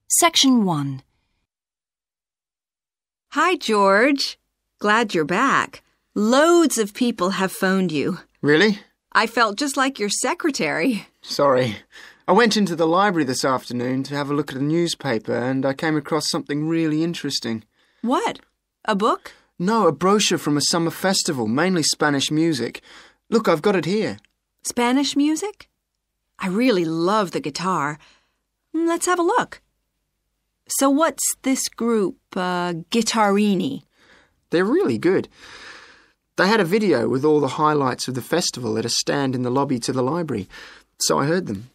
Section 1. Hi, George. Glad you're back. Loads of people have phoned you. Really? I felt just like your secretary. Sorry. I went into the library this afternoon to have a look at a newspaper and I came across something really interesting. What? A book? No, a brochure from a summer festival, mainly Spanish music. Look, I've got it here. Spanish music? I really love the guitar. Let's have a look. So what's this group, Guittarini? They're really good. They had a video with all the highlights of the festival at a stand in the lobby to the library, so I heard them.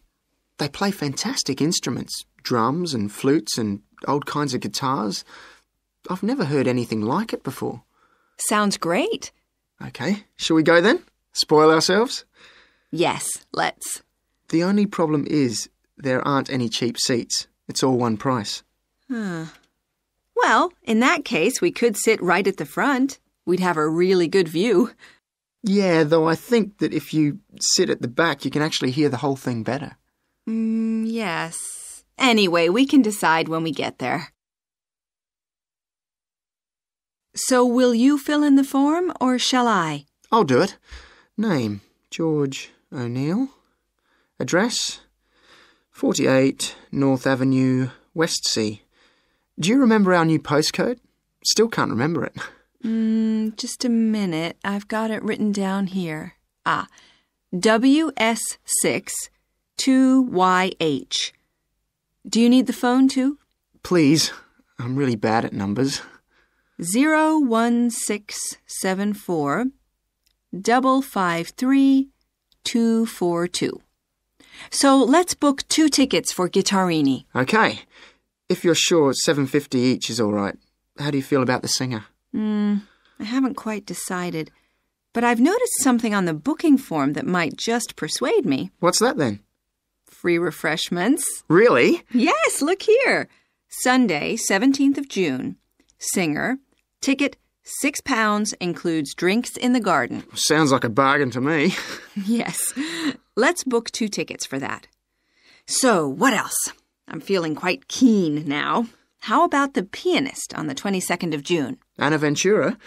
They play fantastic instruments, drums and flutes and old kinds of guitars. I've never heard anything like it before. Sounds great. Okay, shall we go then? Spoil ourselves? Yes, let's. The only problem is there aren't any cheap seats. It's all one price. Well, in that case, we could sit right at the front. We'd have a really good view. Yeah, though I think that if you sit at the back, you can actually hear the whole thing better. Yes. Anyway, we can decide when we get there. So will you fill in the form, or shall I? I'll do it. Name, George O'Neill. Address, 48 North Avenue, Westsea. Do you remember our new postcode? Still can't remember it. Just a minute. I've got it written down here. WS6 2YH. Do you need the phone too? Please. I'm really bad at numbers. 01674 553 242. So let's book 2 tickets for Guittarini. Okay. If you're sure $7.50 each is all right. How do you feel about the singer? I haven't quite decided. But I've noticed something on the booking form that might just persuade me. What's that then? Free refreshments. Really? Yes, look here. Sunday, 17th of June. Singer. Ticket, £6, includes drinks in the garden. Sounds like a bargain to me. Yes. Let's book 2 tickets for that. So, what else? I'm feeling quite keen now. How about the pianist on the 22nd of June? Anna Ventura?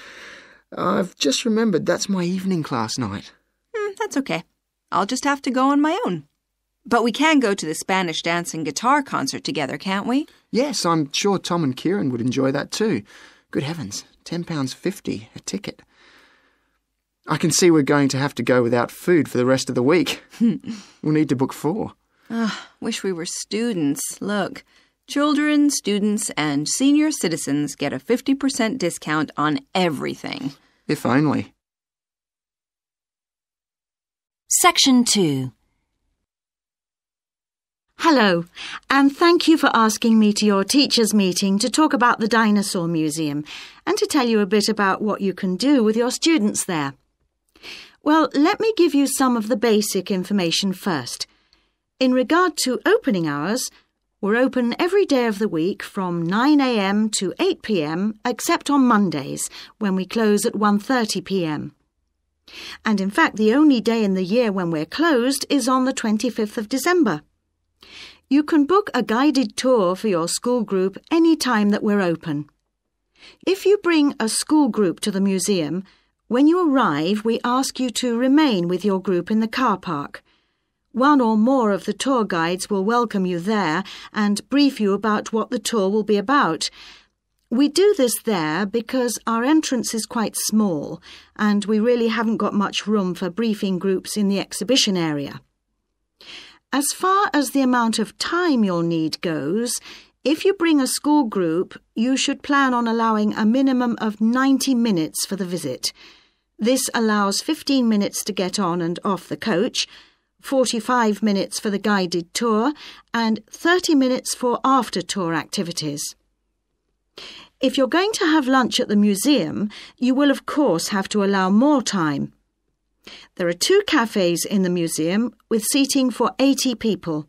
I've just remembered that's my evening class night. That's okay. I'll just have to go on my own. But we can go to the Spanish dance and guitar concert together, can't we? Yes, I'm sure Tom and Kieran would enjoy that too. Good heavens, £10.50 a ticket. I can see we're going to have to go without food for the rest of the week. We'll need to book 4. Wish we were students. Look, children, students, and senior citizens get a 50% discount on everything. If only. Section 2. Hello, and thank you for asking me to your teachers' meeting to talk about the Dinosaur Museum and to tell you a bit about what you can do with your students there. Well, let me give you some of the basic information first. In regard to opening hours, we're open every day of the week from 9 a.m. to 8 p.m, except on Mondays, when we close at 1:30 p.m. And in fact, the only day in the year when we're closed is on the 25th of December. You can book a guided tour for your school group any time that we're open. If you bring a school group to the museum, when you arrive, we ask you to remain with your group in the car park. One or more of the tour guides will welcome you there and brief you about what the tour will be about. We do this there because our entrance is quite small and we really haven't got much room for briefing groups in the exhibition area. As far as the amount of time you'll need goes, if you bring a school group, you should plan on allowing a minimum of 90 minutes for the visit. This allows 15 minutes to get on and off the coach, 45 minutes for the guided tour, and 30 minutes for after-tour activities. If you're going to have lunch at the museum, you will of course have to allow more time. There are 2 cafes in the museum with seating for 80 people.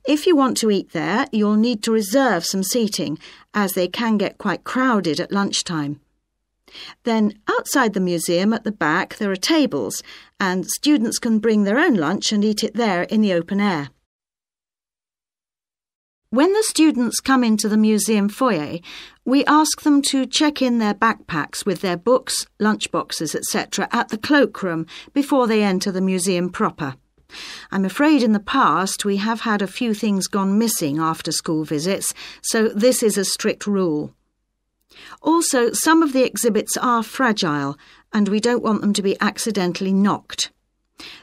If you want to eat there, you'll need to reserve some seating, as they can get quite crowded at lunchtime. Then, outside the museum at the back, there are tables, and students can bring their own lunch and eat it there in the open air. When the students come into the museum foyer, we ask them to check in their backpacks with their books, lunchboxes, etc. at the cloakroom before they enter the museum proper. I'm afraid in the past we have had a few things gone missing after school visits, so this is a strict rule. Also, some of the exhibits are fragile, and we don't want them to be accidentally knocked.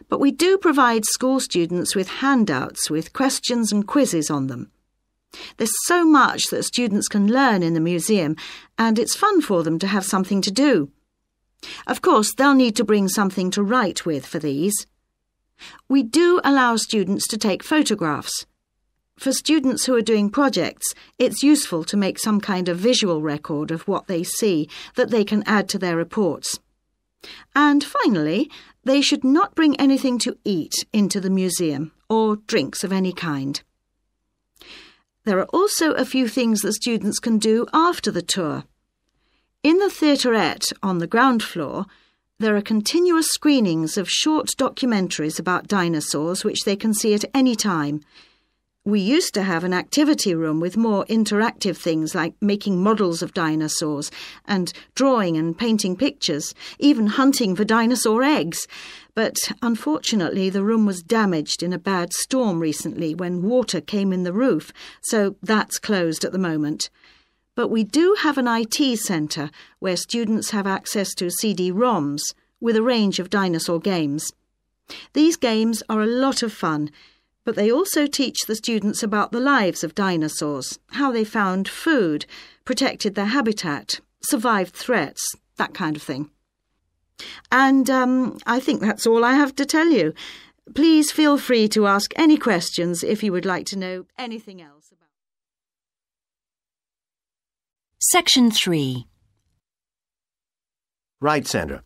But we do provide school students with handouts with questions and quizzes on them. There's so much that students can learn in the museum, and it's fun for them to have something to do. Of course, they'll need to bring something to write with for these. We do allow students to take photographs. For students who are doing projects, it's useful to make some kind of visual record of what they see that they can add to their reports. And finally, they should not bring anything to eat into the museum or drinks of any kind. There are also a few things that students can do after the tour. In the theaterette on the ground floor, there are continuous screenings of short documentaries about dinosaurs which they can see at any time. We used to have an activity room with more interactive things like making models of dinosaurs and drawing and painting pictures, even hunting for dinosaur eggs. But unfortunately, the room was damaged in a bad storm recently when water came in the roof, so that's closed at the moment. But we do have an IT centre where students have access to CD-ROMs with a range of dinosaur games. These games are a lot of fun, but they also teach the students about the lives of dinosaurs, how they found food, protected their habitat, survived threats, that kind of thing. And I think that's all I have to tell you. Please feel free to ask any questions if you would like to know anything else about. Section 3. Right, Sandra.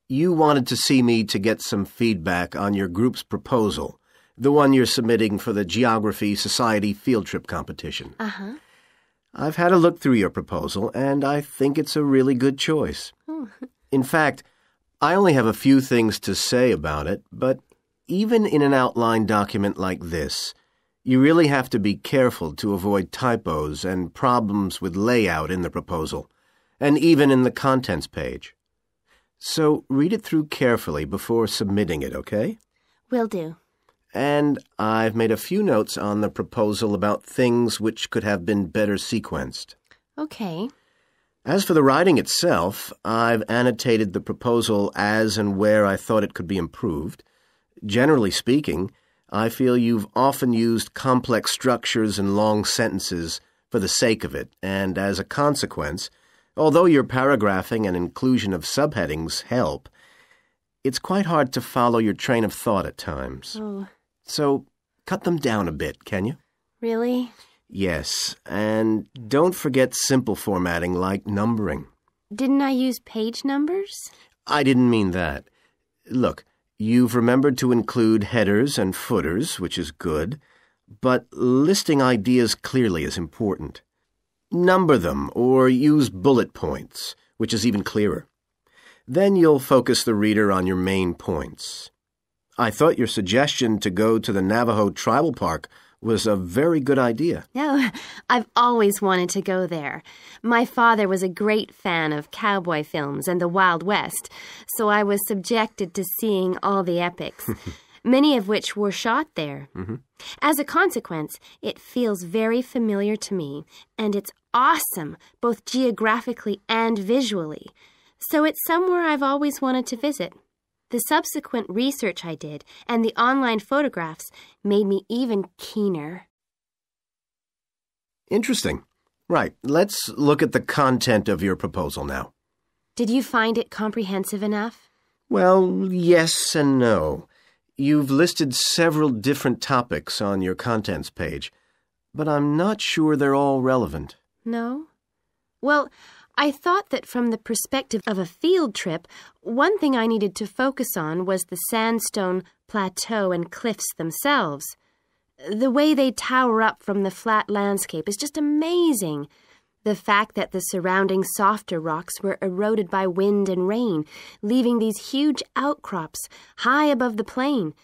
You wanted to see me to get some feedback on your group's proposal, the one you're submitting for the Geography Society field trip competition. Uh-huh. I've had a look through your proposal, and I think it's a really good choice. In fact, I only have a few things to say about it, but even in an outline document like this, you really have to be careful to avoid typos and problems with layout in the proposal, and even in the contents page. So read it through carefully before submitting it, okay? Will do. And I've made a few notes on the proposal about things which could have been better sequenced. Okay. As for the writing itself, I've annotated the proposal as and where I thought it could be improved. Generally speaking, I feel you've often used complex structures and long sentences for the sake of it, and as a consequence, although your paragraphing and inclusion of subheadings help, it's quite hard to follow your train of thought at times. Oh. So cut them down a bit, can you? Really? Yes, and don't forget simple formatting like numbering. Didn't I use page numbers? I didn't mean that. Look, you've remembered to include headers and footers, which is good, but listing ideas clearly is important. Number them or use bullet points, which is even clearer. Then you'll focus the reader on your main points. I thought your suggestion to go to the Navajo Tribal Park was a very good idea. No, I've always wanted to go there. My father was a great fan of cowboy films and the Wild West, so I was subjected to seeing all the epics, many of which were shot there. Mm-hmm. As a consequence, it feels very familiar to me, and it's awesome, both geographically and visually. So it's somewhere I've always wanted to visit. The subsequent research I did and the online photographs made me even keener. Interesting. Right, let's look at the content of your proposal now. Did you find it comprehensive enough? Well, yes and no. You've listed several different topics on your contents page, but I'm not sure they're all relevant. No? Well, I thought that from the perspective of a field trip, one thing I needed to focus on was the sandstone plateau and cliffs themselves. The way they tower up from the flat landscape is just amazing. The fact that the surrounding softer rocks were eroded by wind and rain, leaving these huge outcrops high above the plain.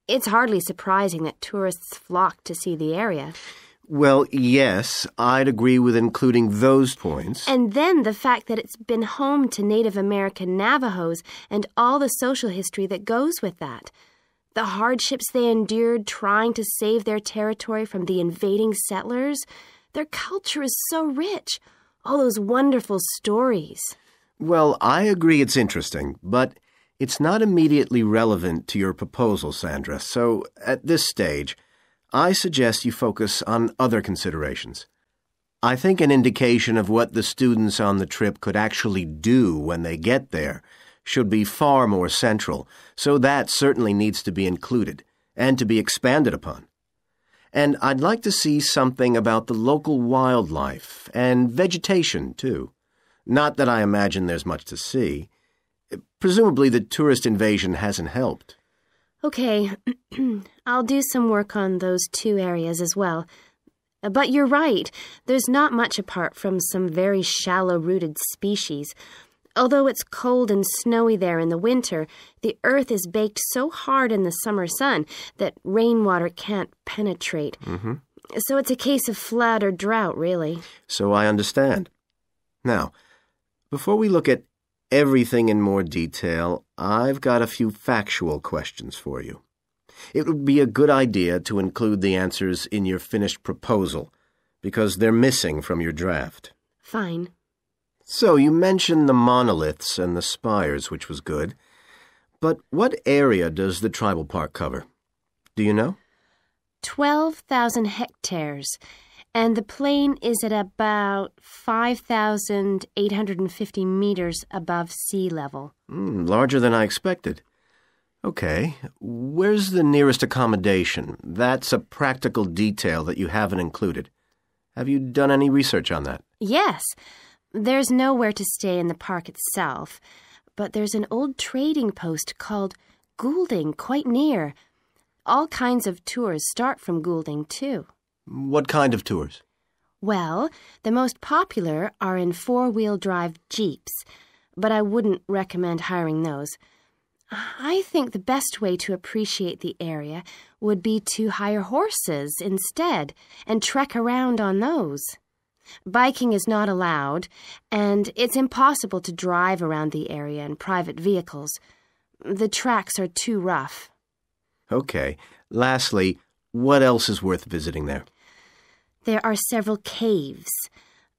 It's hardly surprising that tourists flock to see the area. Well, yes, I'd agree with including those points. And then the fact that it's been home to Native American Navajos and all the social history that goes with that. The hardships they endured trying to save their territory from the invading settlers. Their culture is so rich. All those wonderful stories. Well, I agree it's interesting, but it's not immediately relevant to your proposal, Sandra. So, at this stage, I suggest you focus on other considerations. I think an indication of what the students on the trip could actually do when they get there should be far more central, so that certainly needs to be included and to be expanded upon. And I'd like to see something about the local wildlife and vegetation, too. Not that I imagine there's much to see. Presumably the tourist invasion hasn't helped. Okay, I'll do some work on those two areas as well. But you're right, there's not much apart from some very shallow-rooted species. Although it's cold and snowy there in the winter, the earth is baked so hard in the summer sun that rainwater can't penetrate. So it's a case of flood or drought, really. So I understand. Now, before we look at everything in more detail, I've got a few factual questions for you. It would be a good idea to include the answers in your finished proposal, because they're missing from your draft. Fine. So you mentioned the monoliths and the spires, which was good. But what area does the tribal park cover? Do you know? 12,000 hectares, and the plain is at about 5,850 meters above sea level. Larger than I expected. Okay, where's the nearest accommodation? That's a practical detail that you haven't included. Have you done any research on that? Yes. There's nowhere to stay in the park itself, but there's an old trading post called Goulding quite near. All kinds of tours start from Goulding, too. What kind of tours? Well, the most popular are in four-wheel drive Jeeps, but I wouldn't recommend hiring those. I think the best way to appreciate the area would be to hire horses instead and trek around on those. Biking is not allowed, and it's impossible to drive around the area in private vehicles. The tracks are too rough. Okay. Lastly, what else is worth visiting there? There are several caves,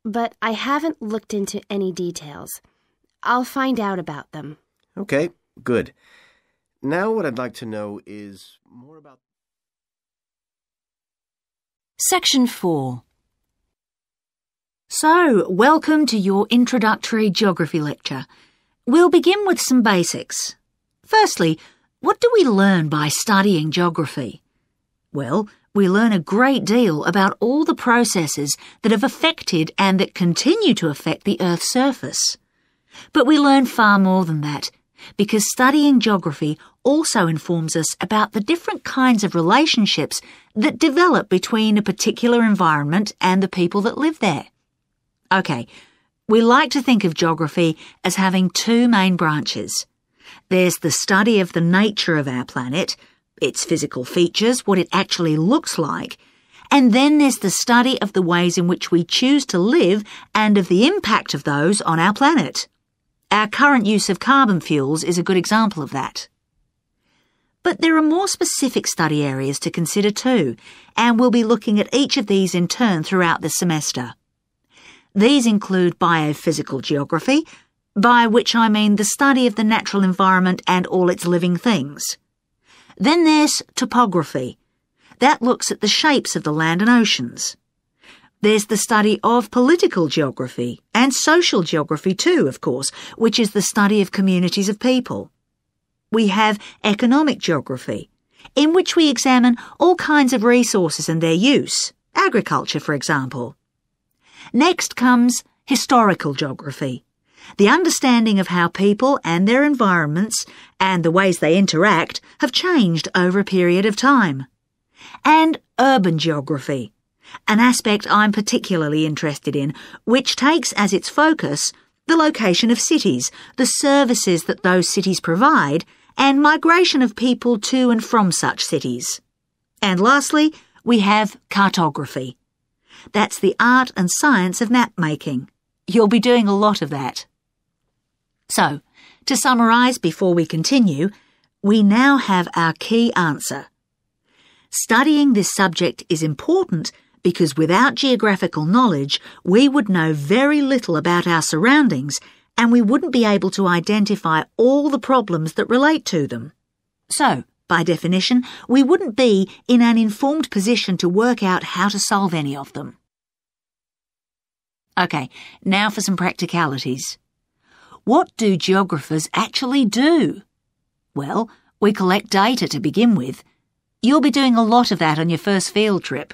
but I haven't looked into any details. I'll find out about them. Okay, good. Now what I'd like to know is more about... Section 4. So, welcome to your introductory geography lecture. We'll begin with some basics. Firstly, what do we learn by studying geography? Well, we learn a great deal about all the processes that have affected and that continue to affect the Earth's surface. But we learn far more than that, because studying geography also informs us about the different kinds of relationships that develop between a particular environment and the people that live there. Okay, we like to think of geography as having two main branches. There's the study of the nature of our planet, its physical features, what it actually looks like, and then there's the study of the ways in which we choose to live and of the impact of those on our planet. Our current use of carbon fuels is a good example of that. But there are more specific study areas to consider too, and we'll be looking at each of these in turn throughout the semester. These include biophysical geography, by which I mean the study of the natural environment and all its living things. Then there's topography. That looks at the shapes of the land and oceans. There's the study of political geography, and social geography too, of course, which is the study of communities of people. We have economic geography, in which we examine all kinds of resources and their use, agriculture, for example. Next comes historical geography, the understanding of how people and their environments and the ways they interact have changed over a period of time. And urban geography, an aspect I'm particularly interested in, which takes as its focus the location of cities, the services that those cities provide, and migration of people to and from such cities. And lastly, we have cartography, That's the art and science of map making. You'll be doing a lot of that. So, to summarise before we continue, we now have our key answer. Studying this subject is important because without geographical knowledge, we would know very little about our surroundings and we wouldn't be able to identify all the problems that relate to them. So, by definition, we wouldn't be in an informed position to work out how to solve any of them. OK, now for some practicalities. What do geographers actually do? Well, we collect data to begin with. You'll be doing a lot of that on your first field trip.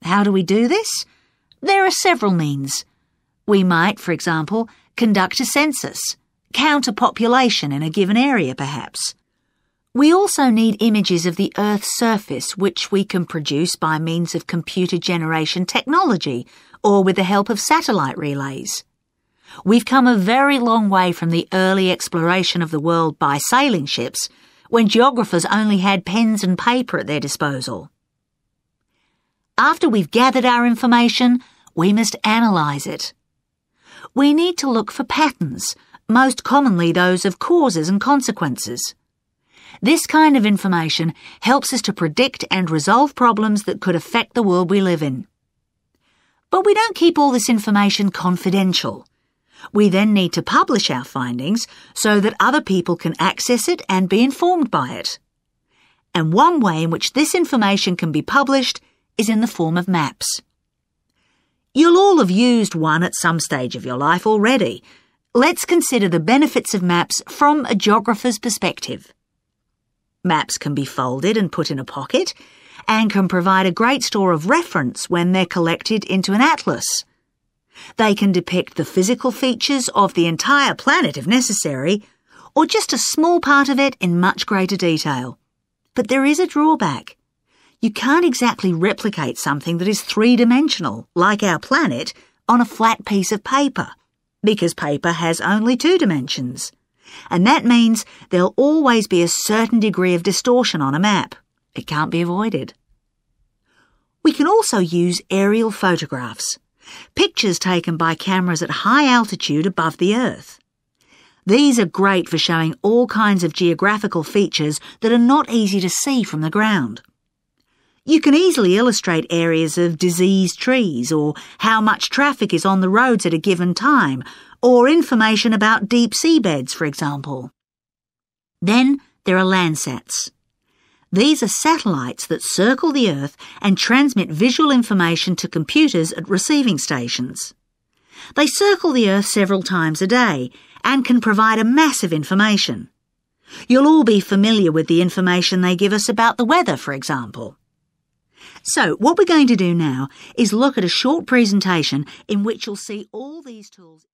How do we do this? There are several means. We might, for example, conduct a census, count a population in a given area perhaps. We also need images of the Earth's surface which we can produce by means of computer generation technology or with the help of satellite relays. We've come a very long way from the early exploration of the world by sailing ships when geographers only had pens and paper at their disposal. After we've gathered our information, we must analyse it. We need to look for patterns, most commonly those of causes and consequences. This kind of information helps us to predict and resolve problems that could affect the world we live in. But we don't keep all this information confidential. We then need to publish our findings so that other people can access it and be informed by it. And one way in which this information can be published is in the form of maps. You'll all have used one at some stage of your life already. Let's consider the benefits of maps from a geographer's perspective. Maps can be folded and put in a pocket and can provide a great store of reference when they're collected into an atlas. They can depict the physical features of the entire planet if necessary, or just a small part of it in much greater detail. But there is a drawback. You can't exactly replicate something that is three-dimensional, like our planet, on a flat piece of paper, because paper has only 2 dimensions. And that means there'll always be a certain degree of distortion on a map. It can't be avoided. We can also use aerial photographs, pictures taken by cameras at high altitude above the Earth. These are great for showing all kinds of geographical features that are not easy to see from the ground. You can easily illustrate areas of diseased trees or how much traffic is on the roads at a given time, or information about deep seabeds, for example. Then there are Landsats. These are satellites that circle the Earth and transmit visual information to computers at receiving stations. They circle the Earth several times a day and can provide a massive information. You'll all be familiar with the information they give us about the weather, for example. So, what we're going to do now is look at a short presentation in which you'll see all these tools.